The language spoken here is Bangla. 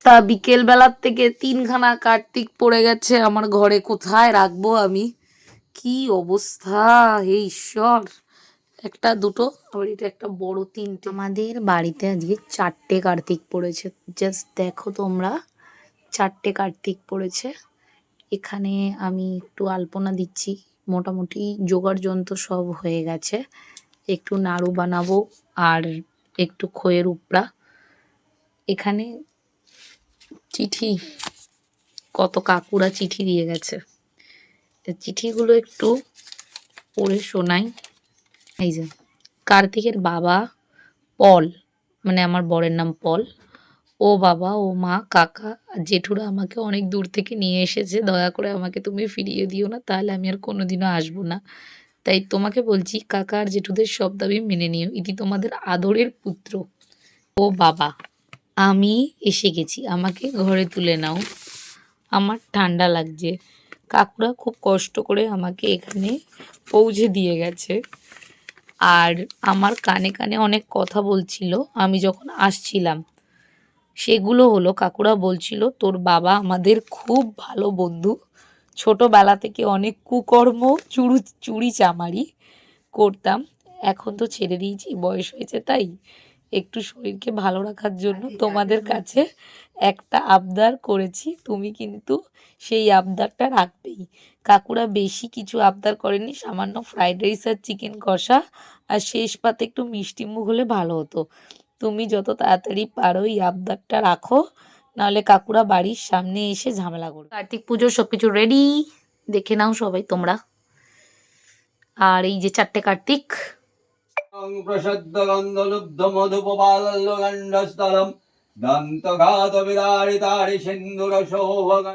তা বিকেল বেলার থেকে 3খানা কার্তিক পড়ে গেছে আমার ঘরে, কোথায় রাখবো আমি? কি অবস্থা, হে ঈশ্বর! একটা দুটো, আবার এটা একটা বড়, 3টে। আমাদের বাড়িতে আজকে 4টে কার্তিক পড়েছে। জাস্ট দেখো তোমরা, 4টে কার্তিক পড়েছে। এখানে আমি একটু আলপনা দিচ্ছি, মোটামুটি জোগাড় যন্ত্র সব হয়ে গেছে। একটু নাড়ু বানাবো আর একটু খইয়ের উপড়া। এখানে চিঠি, কত কাকুরা চিঠি দিয়ে গেছে, চিঠিগুলো একটু পড়ে শোনাই। এই যে, কার্তিকের বাবা পল, মানে আমার বরের নাম পল, ও বাবা, ও মা, কাকা আর জেঠুরা আমাকে অনেক দূর থেকে নিয়ে এসেছে। দয়া করে আমাকে তুমি ফিরিয়ে দিও না, তাহলে আমি আর কোনোদিনও আসবো না। তাই তোমাকে বলছি, কাকা আর জেঠুদের সব দাবি মেনে নিও। ইতি তোমাদের আদরের পুত্র। ও বাবা, আমি এসে গেছি, আমাকে ঘরে তুলে নাও, আমার ঠান্ডা লাগছে। কাকুরা খুব কষ্ট করে আমাকে এখানে পৌঁছে দিয়ে গেছে। আর আমার কানে কানে অনেক কথা বলছিল আমি যখন আসছিলাম। সেগুলো হলো, কাকুরা বলছিল তোর বাবা আমাদের খুব ভালো বন্ধু, ছোটবেলা থেকে অনেক কুকর্ম, চুরি চামারি করতাম। এখন তো ছেড়ে দিয়েছি, বয়স হয়েছে, তাই একটু শরীরকে ভালো রাখার জন্য তোমাদের কাছে একটা আবদার করেছি, তুমি কিন্তু সেই আবদারটা রাখবেই। কাকুরা বেশি কিছু আবদার করেনি, সামান্য ফ্রাইড রাইস আর চিকেন কষা, আর শেষ পাতে একটু মিষ্টি মুখ হলে ভালো হতো। তুমি যত তাড়াতাড়ি পারো এই আবদারটা রাখো, নাহলে কাকুরা বাড়ির সামনে এসে ঝামেলা করবে। কার্তিক পুজোর সবকিছু রেডি, দেখে নাও সবাই তোমরা। আর এই যে 4টে কার্তিক। প্রসদ্যগন্ধলুব্ধমধুপপাল্লগণ্ডস্থলম দন্তঘাত বিদারিতারি সিন্ধুর শোভগ।